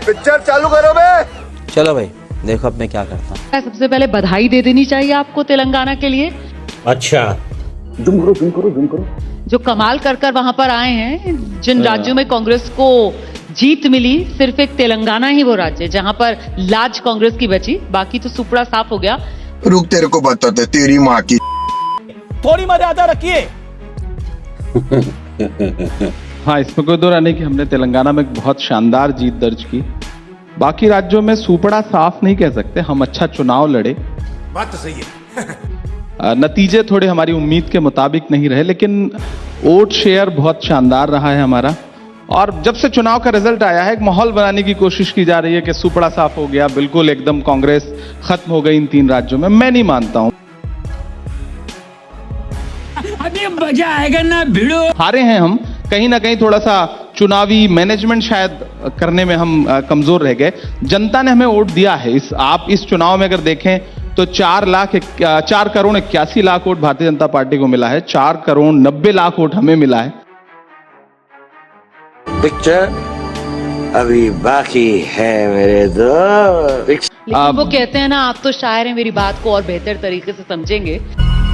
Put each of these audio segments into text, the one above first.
Picture चालू करो बे। चलो भाई देखो अब मैं क्या करता हूँ। सबसे पहले बधाई दे देनी चाहिए आपको तेलंगाना के लिए। अच्छा, जूम करो। जो कमाल कर वहां पर आए हैं, जिन राज्यों में कांग्रेस को जीत मिली, सिर्फ एक तेलंगाना ही वो राज्य है जहां पर लाज कांग्रेस की बची, बाकी तो सुपड़ा साफ हो गया। रुक तेरे को बताते तेरी माँ की। थोड़ी मर्यादा रखिए। हाँ, इसमें कोई दो राय नहीं कि हमने तेलंगाना में एक बहुत शानदार जीत दर्ज की। बाकी राज्यों में सुपड़ा साफ नहीं कह सकते, हम अच्छा चुनाव लड़े। बात तो सही है। नतीजे थोड़े हमारी उम्मीद के मुताबिक नहीं रहे, लेकिन वोट शेयर बहुत शानदार रहा है हमारा। और जब से चुनाव का रिजल्ट आया है, एक माहौल बनाने की कोशिश की जा रही है कि सुपड़ा साफ हो गया, बिल्कुल एकदम कांग्रेस खत्म हो गई इन 3 राज्यों में। मैं नहीं मानता हूं। अभी मजा आएगा ना भिड़ो। हारे हैं हम, कहीं ना कहीं थोड़ा सा चुनावी मैनेजमेंट शायद करने में हम कमजोर रह गए। जनता ने हमें वोट दिया है। आप इस चुनाव में अगर देखें तो 4 करोड़ 81 लाख वोट भारतीय जनता पार्टी को मिला है, 4 करोड़ 90 लाख वोट हमें मिला है। पिक्चर अभी बाकी है मेरे दोस्त। लेकिन वो कहते हैं ना, आप तो शायर हैं, मेरी बात को और बेहतर तरीके से समझेंगे।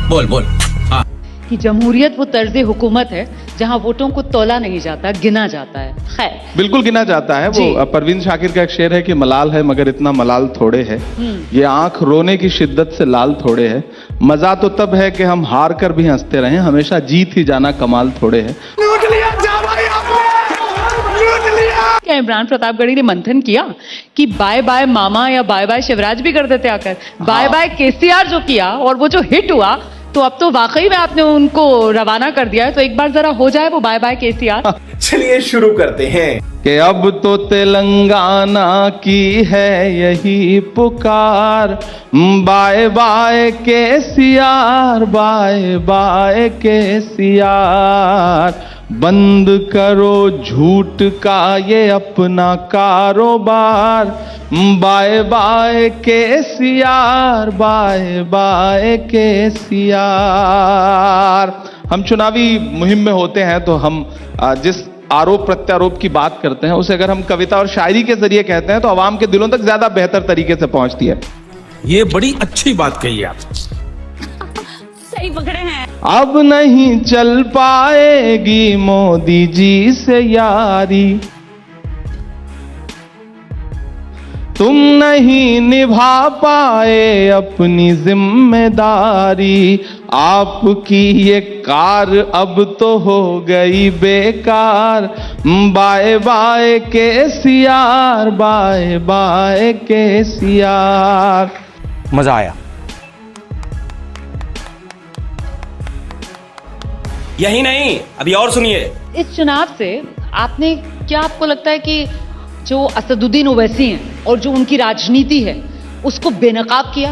बोल। कि जमहूरियत वो तर्ज हुकूमत है जहां वोटों को तोला नहीं जाता, गिना जाता है। खैर, बिल्कुल गिना जाता है। वो परवीन शाकिर का एक शेर है कि मलाल है मगर इतना मलाल थोड़े है, ये आंख रोने की शिद्दत से लाल थोड़े है। मजा तो तब है कि हम हार कर भी हंसते रहें, हमेशा जीत ही जाना कमाल थोड़े है। क्या इमरान प्रतापगढ़ी ने मंथन किया कि बाय बाय मामा या बाय बाय शिवराज भी कर देते आकर? बाय बाय केसीआर जो किया और वो जो हिट हुआ, तो अब तो वाकई में आपने उनको रवाना कर दिया है। तो एक बार जरा हो जाए वो बाय बाय केसीआर। चलिए शुरू करते हैं कि अब तो तेलंगाना की है यही पुकार, bye bye KCR, bye bye KCR. बंद करो झूठ का ये अपना कारोबार, bye bye KCR, bye bye KCR. हम चुनावी मुहिम में होते हैं तो हम जिस आरोप प्रत्यारोप की बात करते हैं उसे अगर हम कविता और शायरी के जरिए कहते हैं तो आवाम के दिलों तक ज्यादा बेहतर तरीके से पहुंचती है। ये बड़ी अच्छी बात कही आप। सही पकड़े हैं। अब नहीं चल पाएगी मोदी जी से यारी, तुम नहीं निभा पाए अपनी जिम्मेदारी। आपकी ये कार अब तो हो गई बेकार, bye bye KCR, bye bye KCR. मजा आया। यही नहीं, अभी और सुनिए। इस चुनाव से आपने, क्या आपको लगता है कि जो असदुद्दीन ओवैसी हैं और जो उनकी राजनीति है उसको बेनकाब किया?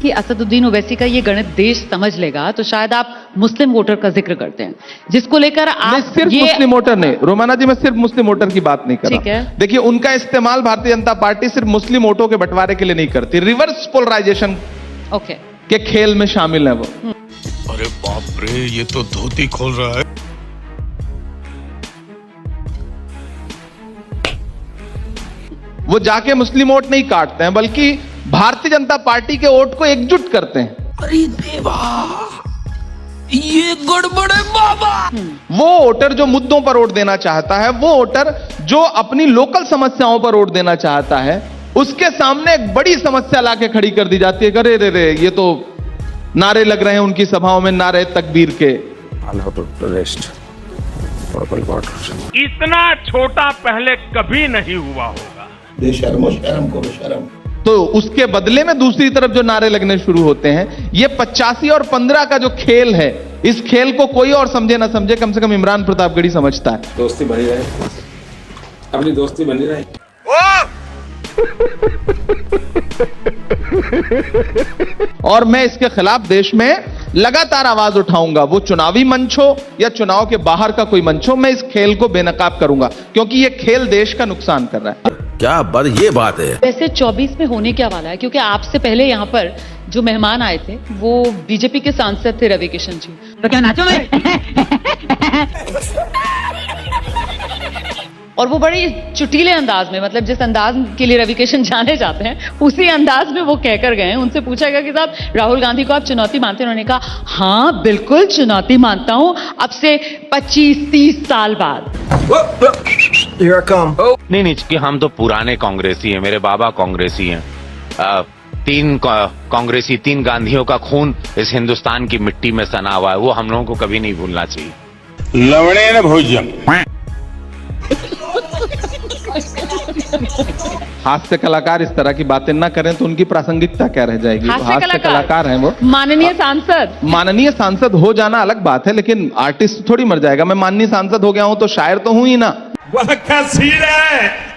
कि असदुद्दीन ओवैसी का ये गणित देश समझ लेगा, तो शायद आप मुस्लिम वोटर का जिक्र करते हैं, जिसको लेकर आप सिर्फ मुस्लिम वोटर नहीं, रोमाना जी, मैं सिर्फ मुस्लिम वोटर की बात नहीं कर रहा। ठीक है। देखिए, उनका इस्तेमाल भारतीय जनता पार्टी सिर्फ मुस्लिम वोटों के बंटवारे के लिए नहीं करती, रिवर्स पोलराइजेशन ओके के खेल में शामिल है वो। अरे बाप रे, ये तो धोती खोल रहा है। वो जाके मुस्लिम वोट नहीं काटते हैं, बल्कि भारतीय जनता पार्टी के वोट को एकजुट करते हैं। अरे देवा, ये गड़बड़ है बाबा। वो वोटर जो मुद्दों पर वोट देना चाहता है, वो वोटर जो अपनी लोकल समस्याओं पर वोट देना चाहता है, उसके सामने एक बड़ी समस्या लाके खड़ी कर दी जाती है। अरे रे रे, ये तो नारे लग रहे हैं उनकी सभाओं में, नारे तकबीर के। इतना छोटा पहले कभी नहीं हुआ होगा। शर्म करो शर्म। तो उसके बदले में दूसरी तरफ जो नारे लगने शुरू होते हैं, ये 85 और 15 का जो खेल है, इस खेल को कोई और समझे ना समझे, कम से कम इमरान प्रतापगढ़ी समझता है। दोस्ती बनी रहे, अपनी दोस्ती बनी रहे। और मैं इसके खिलाफ देश में लगातार आवाज उठाऊंगा। वो चुनावी मंच हो या चुनाव के बाहर का कोई मंच हो, मैं इस खेल को बेनकाब करूंगा, क्योंकि ये खेल देश का नुकसान कर रहा है। क्या बात, ये बात है। वैसे 24 में होने क्या वाला है? क्योंकि आपसे पहले यहाँ पर जो मेहमान आए थे वो बीजेपी के सांसद थे, रवि किशन जी। तो क्या नाचो मैं? और वो बड़े चुटीले अंदाज में, मतलब जिस अंदाज के लिए रवि किशन जाने जाते हैं उसी अंदाज में वो कहकर गए हैं। उनसे पूछा गया कि साहब राहुल गांधी को आप चुनौती मानते हैं? उन्होंने कहा हाँ बिल्कुल चुनौती मानता हूं, अब से 25-30 साल बाद। नहीं नहीं, कि हम तो पुराने कांग्रेसी हैं, मेरे बाबा कांग्रेसी हैं। 3 कांग्रेसी, 3 गांधियों का खून इस हिंदुस्तान की मिट्टी में सना हुआ है, वो हम लोगों को कभी नहीं भूलना चाहिए। लवणे न भोजन। हास्य कलाकार इस तरह की बातें ना करें तो उनकी प्रासंगिकता क्या रह जाएगी? हास्य कलाकार हैं वो। माननीय सांसद हो जाना अलग बात है, लेकिन आर्टिस्ट थोड़ी मर जाएगा। मैं माननीय सांसद हो गया हूं तो शायर तो हूं ही ना।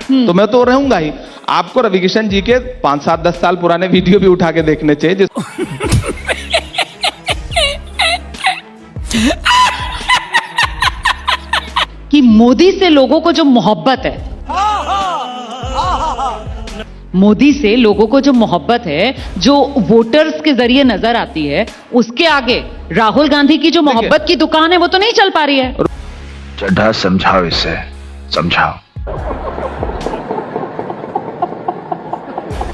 तो मैं तो रहूंगा ही। आपको रवि किशन जी के 5, 7, 10 साल पुराने वीडियो भी उठा के देखने चाहिए कि मोदी से लोगों को जो मोहब्बत है, मोदी से लोगों को जो मोहब्बत है, जो वोटर्स के जरिए नजर आती है, उसके आगे राहुल गांधी की जो मोहब्बत की दुकान है वो तो नहीं चल पा रही है। चड्ढा समझाओ इसे, समझाओ।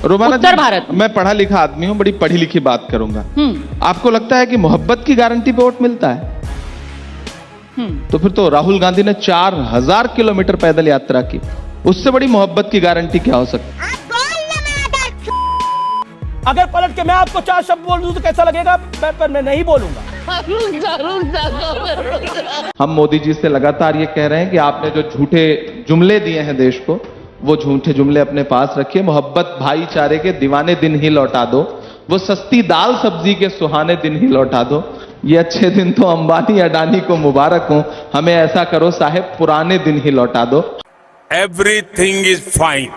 रोमाना उत्तर भारत मैं पढ़ा लिखा आदमी हूं, बड़ी पढ़ी लिखी बात करूंगा। आपको लगता है कि मोहब्बत की गारंटी पे वोट मिलता है? तो फिर तो राहुल गांधी ने 4000 किलोमीटर पैदल यात्रा की, उससे बड़ी मोहब्बत की गारंटी क्या हो सकती? अगर पलट के मैं आपको 4 शब्द बोल दूं तो कैसा लगेगा? पर मैं नहीं बोलूंगा। हम मोदी जी से लगातार ये कह रहे हैं कि आपने जो झूठे जुमले दिए हैं देश को, वो झूठे जुमले अपने पास रखिए। मोहब्बत भाईचारे के दीवाने दिन ही लौटा दो, वो सस्ती दाल सब्जी के सुहाने दिन ही लौटा दो। ये अच्छे दिन तो अंबानी अडानी को मुबारक हो, हमें ऐसा करो साहेब पुराने दिन ही लौटा दो। Everything is fine.